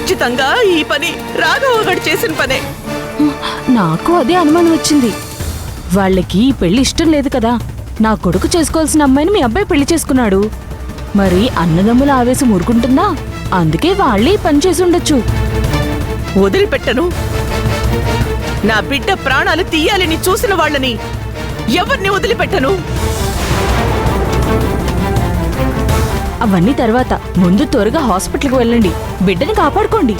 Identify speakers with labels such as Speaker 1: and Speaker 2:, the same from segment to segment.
Speaker 1: ఖచ్చితంగా ఈ పని రాఘవగడు చేసిన పనే.
Speaker 2: నాకు అదే అనుమానం వచ్చింది. వాళ్ళకి ఈ పెళ్లి ఇష్టం లేదు కదా. నా కొడుకు చేసుకోవాల్సిన అమ్మాయిని మీ అబ్బాయి పెళ్లి చేసుకున్నాడు. మరి అన్నదమ్ముల ఆవేశం ఊరుకుంటుందా? అందుకే వాళ్ళే ఈ పని చేసి ఉండొచ్చు.
Speaker 1: వదిలిపెట్టను. నా బిడ్డ ప్రాణాలు తీయాలని చూసిన వాళ్ళని ఎవరిని వదిలిపెట్టను.
Speaker 2: అవన్నీ తర్వాత. ముందు త్వరగా హాస్పిటల్కి వెళ్ళండి. బిడ్డని కాపాడుకోండి.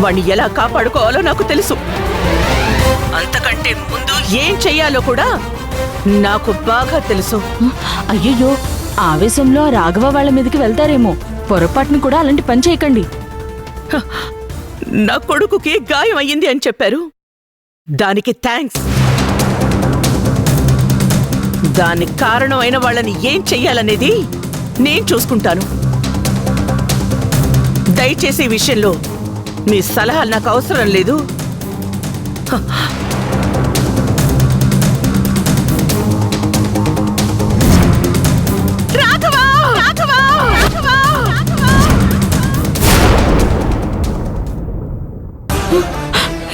Speaker 1: వాణ్ణి ఎలా కాపాడుకోవాలో నాకు తెలుసు. అంతకంటే ముందు ఏం చెయ్యాలో కూడా నాకు బాగా తెలుసు.
Speaker 2: అయ్యయ్యో, ఆవేశంలో ఆ రాఘవ వాళ్ళ మీదకి వెళ్తారేమో. పొరపాటును కూడా అలాంటి పని చేయకండి.
Speaker 1: నా కొడుకుకి గాయం అయ్యింది అని చెప్పారు. దానికి థ్యాంక్స్. దానికి కారణమైన వాళ్ళని ఏం చెయ్యాలనేది నేను చూసుకుంటాను. దయచేసి ఈ విషయంలో మీ సలహాలు నాకు అవసరం లేదు.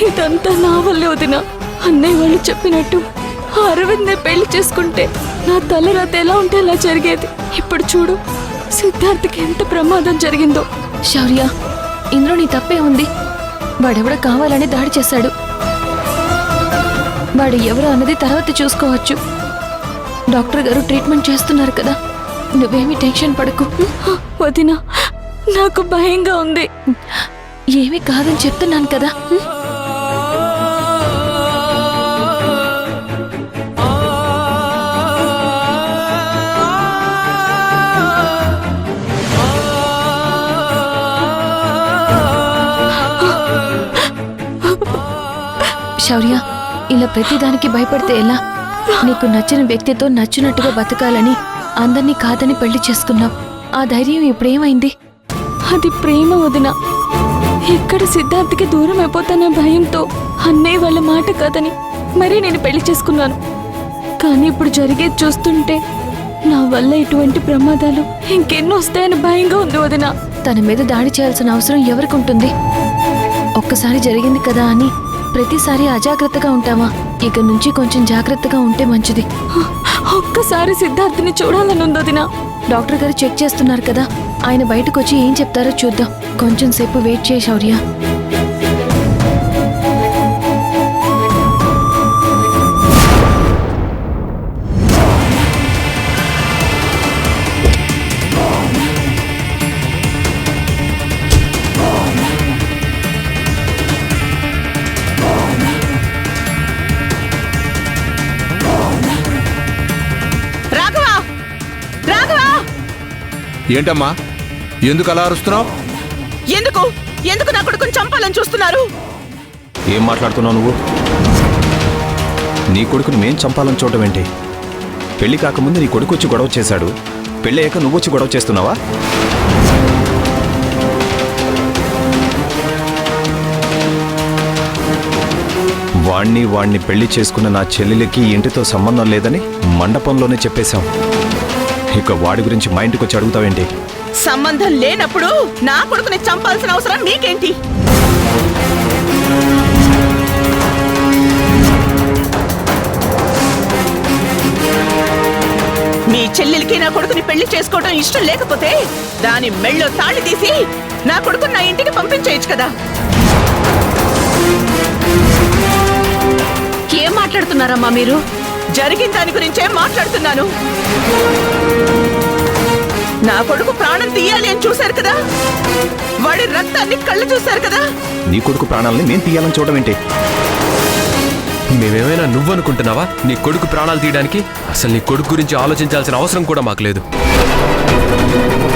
Speaker 2: ఇదంతా నా వల్లే వదినా. అన్నయ్య వాళ్ళు చెప్పినట్టు అరవింద్ని పెళ్లి చేసుకుంటే నా తలరాత ఎలా ఉంటే అలా జరిగేది. ఇప్పుడు చూడు, సిద్ధార్థకి ఎంత ప్రమాదం జరిగిందో.
Speaker 3: శౌర్య, ఇందులో నీ తప్పే ఉంది. వాడెవడో కావాలని దాడి చేశాడు. వాడు ఎవరు అన్నది తర్వాత చూసుకోవచ్చు. డాక్టర్ గారు ట్రీట్మెంట్ చేస్తున్నారు కదా, నువ్వేమీ టెన్షన్ పడకు.
Speaker 2: వదినా, నాకు భయంగా ఉంది.
Speaker 3: ఏమీ కాదని చెప్తున్నాను కదా. శౌర్య, ఇలా ప్రతిదానికి భయపడితే ఎలా? నీకు నచ్చిన వ్యక్తితో నచ్చినట్టుగా బతకాలని అందరినీ కాదని పెళ్లి చేసుకున్నావు. ఆ ధైర్యం ఇప్పుడేమైంది?
Speaker 2: అది ప్రేమ వదినా. ఎక్కడ సిద్ధార్థకి దూరం అయిపోతాన భయంతో అన్నయ్య వాళ్ళ మాట కాదని మరీ నేను పెళ్లి చేసుకున్నాను. కానీ ఇప్పుడు జరిగేది చూస్తుంటే నా వల్ల ఇటువంటి ప్రమాదాలు ఇంకెన్నో వస్తాయని భయంగా ఉంది వదినా.
Speaker 3: తన మీద దాడి చేయాల్సిన అవసరం ఎవరికి ఉంటుంది? ఒక్కసారి జరిగింది కదా అని ప్రతిసారి అజాగ్రత్తగా ఉంటామా? ఇక నుంచి కొంచెం జాగ్రత్తగా ఉంటే మంచిది.
Speaker 2: ఒక్కసారి సిద్ధార్థని చూడాలని ఉంది వదినా.
Speaker 3: డాక్టర్ గారు చెక్ చేస్తున్నారు కదా, ఆయన బయటకు వచ్చి ఏం చెప్తారో చూద్దాం. కొంచెం సేపు వెయిట్ చేయి శౌర్య.
Speaker 4: ఏంటమ్మా, ఎందుకు అలా అరుస్తున్నావు?
Speaker 1: ఎందుకు నా కొడుకుని చంపాలని చూస్తున్నారు?
Speaker 5: ఏం మాట్లాడుతున్నావు నువ్వు? నీ కొడుకుని మేం చంపాలని చూడటం ఏంటి? పెళ్లి కాకముందు నీ కొడుకు వచ్చి గొడవ చేశాడు, పెళ్ళయ్యాక నువ్వు వచ్చి గొడవ చేస్తున్నావా? వాణ్ణి పెళ్లి చేసుకున్న నా చెల్లెలికి ఇంటితో సంబంధం లేదని మండపంలోనే చెప్పేశాం. ఇక వాడి గురించి మా ఇంటికి వచ్చి అడుగుతావేంటి?
Speaker 1: సంబంధం లేనప్పుడు నా కొడుకుని చంపాల్సిన అవసరం మీకేంటి? మీ చెల్లెలికి నా కొడుకుని పెళ్లి చేసుకోవడం ఇష్టం లేకపోతే దాని మెళ్ళో తాళి తీసి నా కొడుకుని నా ఇంటికి పంపించేయచ్చు కదా.
Speaker 3: ఏం మాట్లాడుతున్నారమ్మా మీరు?
Speaker 1: జరిగిన దాని గురించే మాట్లాడుతున్నాను. నా కొడుకు ప్రాణం తీయాలి అని చూశారు కదా, వాడి రక్తాన్ని కళ్ళు చూశారు కదా.
Speaker 5: నీ కొడుకు ప్రాణాలని నేను తీయాలని చూడడం ఏంటి?
Speaker 6: మేమేమైనా నువ్వనుకుంటున్నావా నీ కొడుకు ప్రాణాలు తీయడానికి? అసలు నీ కొడుకు గురించి ఆలోచించాల్సిన అవసరం కూడా మాకు లేదు.